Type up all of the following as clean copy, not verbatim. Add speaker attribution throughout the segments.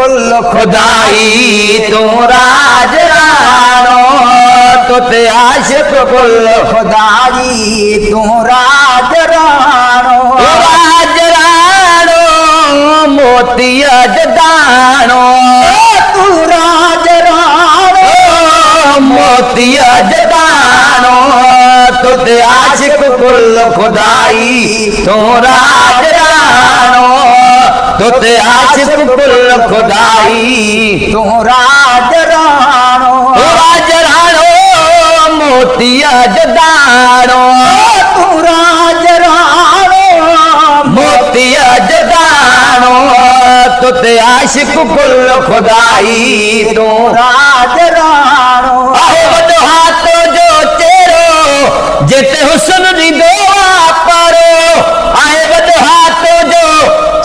Speaker 1: कुल खुदाई तू राज राणो तुते आशिक कुल खुदाई तू राज राणो मोती जदाणो तू राज राणो मोती जदाणो तुते आशिक कुल खुदाई तू राज राणो तुते आशिक कुल खुदाई तू राज राणो मोती जदाणो तू राज राणो मोती जदाणो तुते आशिक कुल खुदाई तू राज राणो वॾो हाथ जो चेहरो जिते हुस्न जी दुआ परो आहे वॾो हाथ जो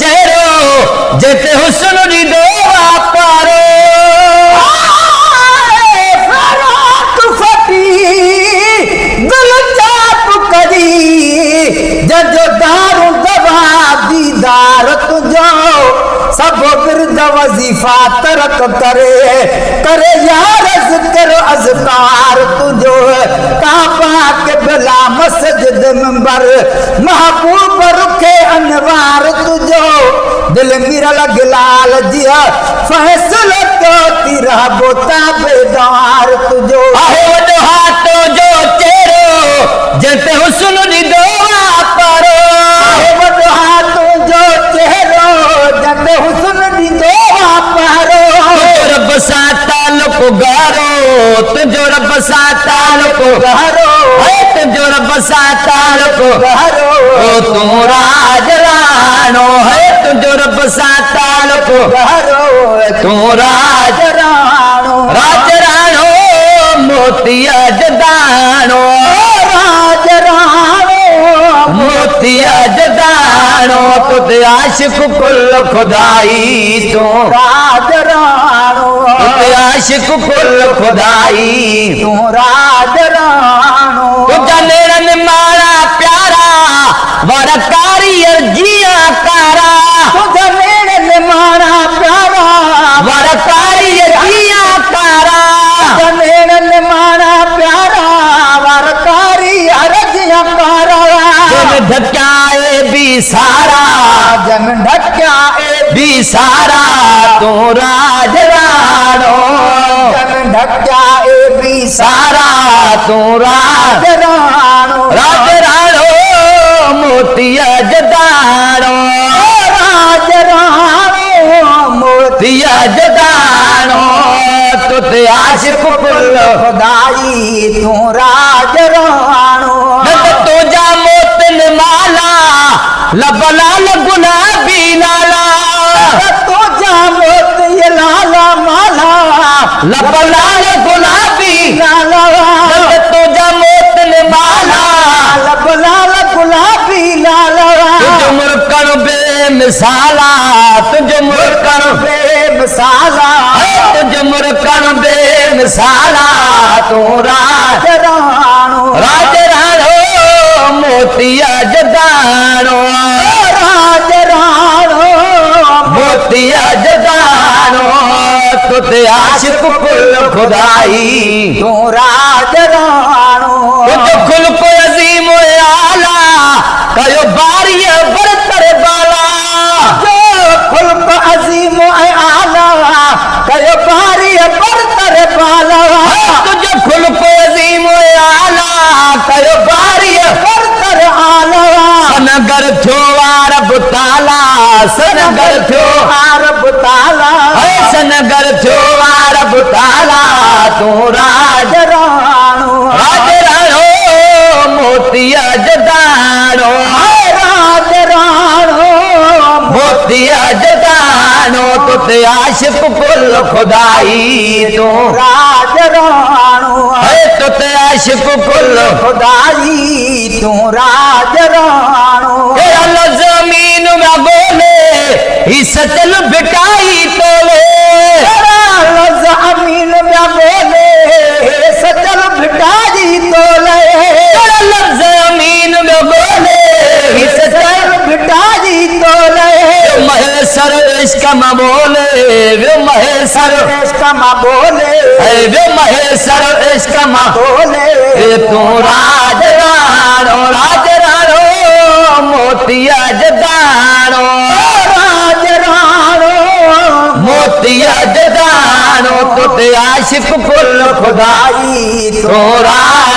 Speaker 1: चेहरो जिते हुस्न जी दुआ परो जजो दारू दवा दीदार तुझो सब बिरद वजीफा तरक करे यार जिक्र अज़कार तुझो काबा के बिला मस्जिद मिंबर महबूब रुखे अनवार तुझो दिल मिरल गिलाल जिया फैसलो तो तेरा बोता बेदार तुझो आहे वॾो हाथ जो चेहरो जते हुस्न दी दुआ परो आहे वॾो हाथ जो चेहरो जते हुस्न दी दुआ परो रब सां ताल्लुक़ गारो तुझो रब सां ताल्लुक़ गारो है तुझो रब सां ताल्लुक़ गारो तू राज राणो है तुझो रब सां ताल्लुक़ गारो तू राज राणो मोती जदाणो राज राणो मोती जदाणो तुते आशिक कुल खुदाई तू राज राणो तुते आशिक कुल खुदाई तू राज राणो तुझा नेरन मारा प्यारा वरकारी अर्जिया कारा तुझा नेरन मारा प्यारा वरकारी अर्जिया कारा तुझा नेरन मारा प्यारा वरकारी अर्जिया कारा जन ढक्याए भी सारा जन ढक्याए भी सारा तू राज राणो जन ढक्याए भी सारा तू राज राणो मोती जदाणो राज राणो मोती जदाणो तुते आशिक कुल खुदाई तू राज राणो तुझा मोतन माला लब लाल गुलाबी लाला तुझा मोत ये लाला माला लब लाल गुलाबी लाला तुझा मोतन माला लब लाल गुलाबी लाला तुझ मुरकन बेमिसाला तुझ मुरकन बेमिसाला तुझ मुरकन बेमिसाला तू राज राणो मोती जदाणो राज राणो मोती जदाणो तुते आशिक कुल खुदाई तू राज राणो तुझ खुल्क अज़ीम आला कयो बारी बरतर बाला जो खुल्क अज़ीम आला कयो बारी बरतर बाला तुझ खुल्क अज़ीम आला कयो बारी बरतर आला सनगर थो अरब ताला सनगर थो अरब ताला सनगर थो अरब ताला तू राज राणो मोती जदाणो राज राणो मोती जदाणो तुते आशिक कुल खुदाई तू राज राणो तुते आशिक कुल खुदाई तू राज राणो जमीन में बोले ही सचल बिटाई तोले जमीन में बोले सचल बिटाई तोले जमीन में बोले ही सचल बिटाई तोले महसर इश्क में बोले वे महेश्वर
Speaker 2: इश्क में बोले
Speaker 1: वे महेश्वर इश्क में
Speaker 2: बोले
Speaker 1: तू राज राणो मोतिया जदानो
Speaker 2: राज राणो
Speaker 1: मोतिया जदानो तो ते आशिक कुल खुदाई तो राज